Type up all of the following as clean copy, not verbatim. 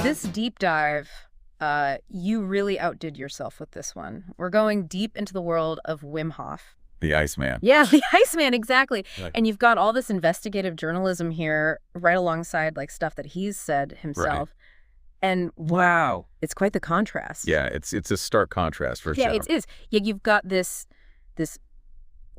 This deep dive, you really outdid yourself with this one. We're going deep into the world of Wim Hof. The Iceman. Yeah, the Iceman, exactly. Right. And you've got all this investigative journalism here right alongside like stuff that he's said himself. Right. And wow, it's quite the contrast. Yeah, it's a stark contrast for sure. Yeah, it is. Yeah, you've got this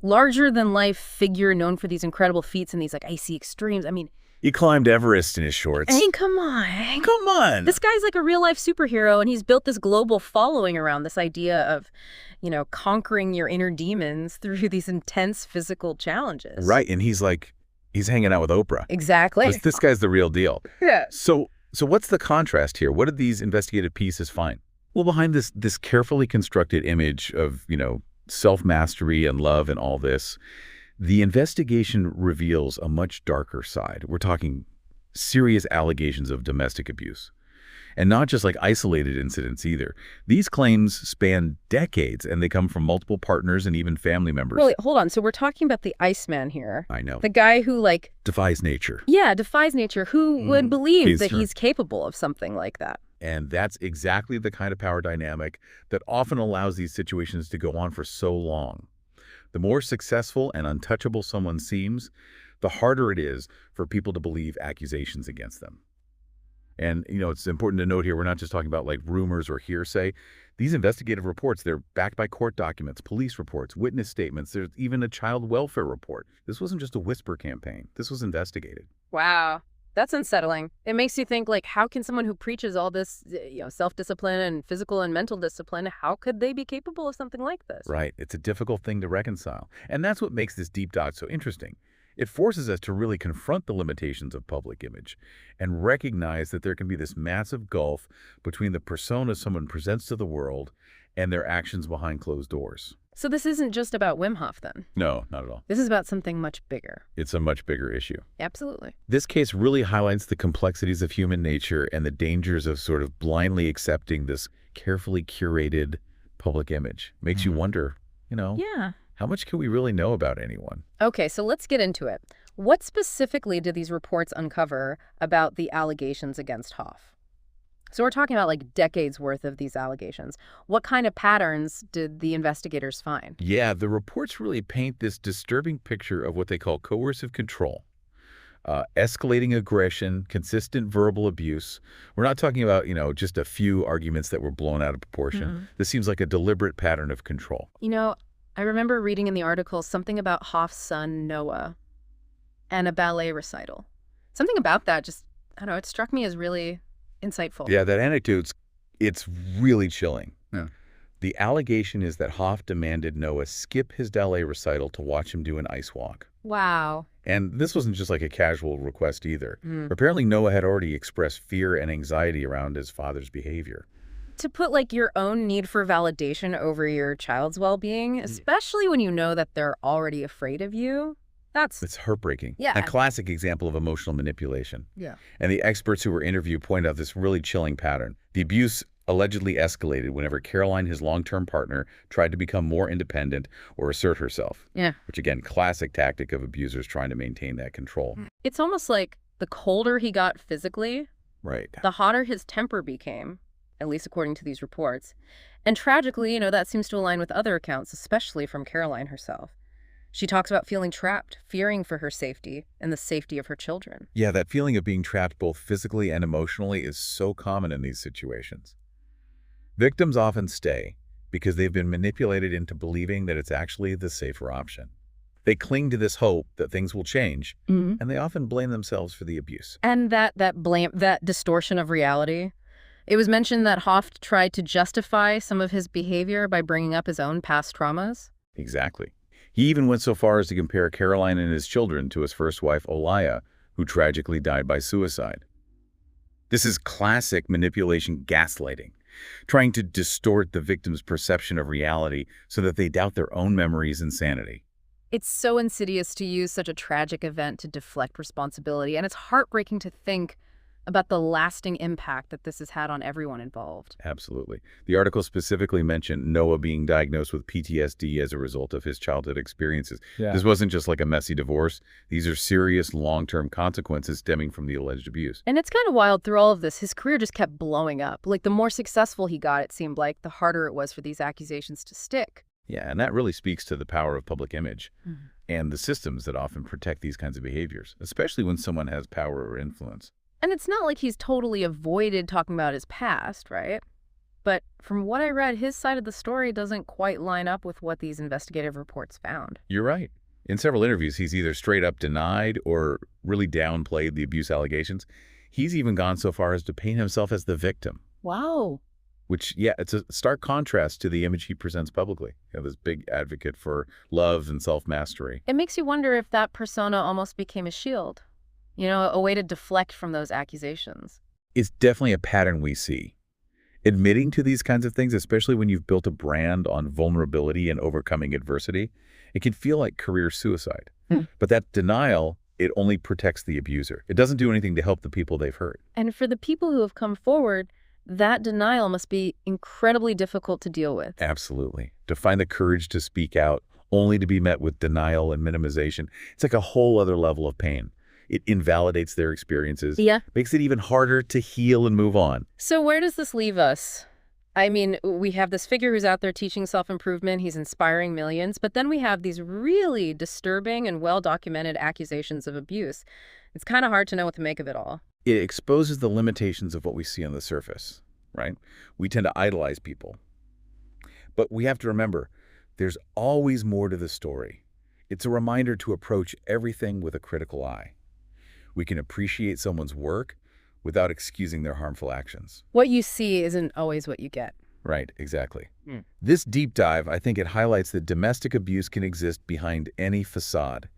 larger than life figure known for these incredible feats and these like icy extremes. I mean, he climbed Everest in his shorts. I mean, come on. Come on. This guy's like a real life superhero, and he's built this global following around this idea of, you know, conquering your inner demons through these intense physical challenges. Right, and he's hanging out with Oprah. Exactly. This guy's the real deal. Yeah. So what's the contrast here? What did these investigative pieces find? Well, behind this carefully constructed image of, you know, self-mastery and love and all this, the investigation reveals a much darker side. We're talking serious allegations of domestic abuse. And not just like isolated incidents either. These claims span decades, and they come from multiple partners and even family members. Well, wait, hold on. So we're talking about the Iceman here. I know. The guy who like... defies nature. Yeah, defies nature. Who would believe that sure. he's capable of something like that? And that's exactly the kind of power dynamic that often allows these situations to go on for so long. The more successful and untouchable someone seems, the harder it is for people to believe accusations against them. And, you know, it's important to note here, we're not just talking about like rumors or hearsay. These investigative reports, they're backed by court documents, police reports, witness statements. There's even a child welfare report. This wasn't just a whisper campaign. This was investigated. Wow. That's unsettling. It makes you think, like, how can someone who preaches all this, you know, self-discipline and physical and mental discipline, how could they be capable of something like this? Right. It's a difficult thing to reconcile. And that's what makes this deep dive so interesting. It forces us to really confront the limitations of public image and recognize that there can be this massive gulf between the persona someone presents to the world and their actions behind closed doors. So this isn't just about Wim Hof, then? No, not at all. This is about something much bigger. It's a much bigger issue. Absolutely. This case really highlights the complexities of human nature and the dangers of sort of blindly accepting this carefully curated public image. Makes you wonder, you know, how much can we really know about anyone? Okay, so let's get into it. What specifically did these reports uncover about the allegations against Hof? So we're talking about like decades worth of these allegations. What kind of patterns did the investigators find? Yeah, the reports really paint this disturbing picture of what they call coercive control. Escalating aggression, consistent verbal abuse. We're not talking about, you know, just a few arguments that were blown out of proportion. This seems like a deliberate pattern of control. You know, I remember reading in the article something about Hof's son, Noah, and a ballet recital. Something about that just, I don't know, it struck me as really insightful. Yeah, that anecdote, it's really chilling. Yeah. The allegation is that Hof demanded Noah skip his ballet recital to watch him do an ice walk. Wow. And this wasn't just like a casual request either. Apparently Noah had already expressed fear and anxiety around his father's behavior. To put like your own need for validation over your child's well-being, especially when you know that they're already afraid of you, it's heartbreaking. Yeah. A classic example of emotional manipulation. Yeah. And the experts who were interviewed point out this really chilling pattern. The abuse allegedly escalated whenever Caroline, his long-term partner, tried to become more independent or assert herself. Yeah. Which, again, classic tactic of abusers trying to maintain that control. It's almost like the colder he got physically, right, the hotter his temper became, at least according to these reports. And tragically, you know, that seems to align with other accounts, especially from Caroline herself. She talks about feeling trapped, fearing for her safety and the safety of her children. Yeah, that feeling of being trapped both physically and emotionally is so common in these situations. Victims often stay because they've been manipulated into believing that it's actually the safer option. They cling to this hope that things will change, and they often blame themselves for the abuse. And that distortion of reality. It was mentioned that Hof tried to justify some of his behavior by bringing up his own past traumas. Exactly. He even went so far as to compare Caroline and his children to his first wife, Olaya, who tragically died by suicide. This is classic manipulation gaslighting, trying to distort the victim's perception of reality so that they doubt their own memories and sanity. It's so insidious to use such a tragic event to deflect responsibility, and it's heartbreaking to think about the lasting impact that this has had on everyone involved. Absolutely. The article specifically mentioned Noah being diagnosed with PTSD as a result of his childhood experiences. Yeah. This wasn't just like a messy divorce. These are serious long-term consequences stemming from the alleged abuse. And it's kind of wild through all of this. His career just kept blowing up. Like, the more successful he got, it seemed like, the harder it was for these accusations to stick. Yeah, and that really speaks to the power of public image and the systems that often protect these kinds of behaviors, especially when someone has power or influence. And it's not like he's totally avoided talking about his past, right? But from what I read, his side of the story doesn't quite line up with what these investigative reports found. You're right. In several interviews, he's either straight up denied or really downplayed the abuse allegations. He's even gone so far as to paint himself as the victim. Wow. Which, yeah, it's a stark contrast to the image he presents publicly. This big advocate for love and self-mastery. It makes you wonder if that persona almost became a shield. You know, a way to deflect from those accusations. It's definitely a pattern we see. Admitting to these kinds of things, especially when you've built a brand on vulnerability and overcoming adversity, it can feel like career suicide. But that denial, it only protects the abuser. It doesn't do anything to help the people they've hurt. And for the people who have come forward, that denial must be incredibly difficult to deal with. Absolutely. To find the courage to speak out, only to be met with denial and minimization, it's like a whole other level of pain. It invalidates their experiences, makes it even harder to heal and move on. So where does this leave us? I mean, we have this figure who's out there teaching self-improvement. He's inspiring millions. But then we have these really disturbing and well-documented accusations of abuse. It's kind of hard to know what to make of it all. It exposes the limitations of what we see on the surface, right? We tend to idolize people. But we have to remember, there's always more to the story. It's a reminder to approach everything with a critical eye. We can appreciate someone's work without excusing their harmful actions. What you see isn't always what you get. Right, exactly. This deep dive, I think it highlights that domestic abuse can exist behind any facade,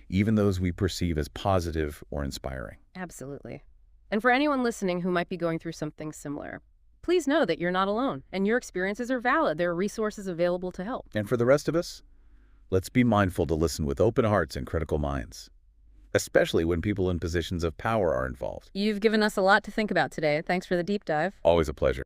even those we perceive as positive or inspiring. Absolutely. And for anyone listening who might be going through something similar, please know that you're not alone and your experiences are valid. There are resources available to help. And for the rest of us, let's be mindful to listen with open hearts and critical minds, especially when people in positions of power are involved. You've given us a lot to think about today. Thanks for the deep dive. Always a pleasure.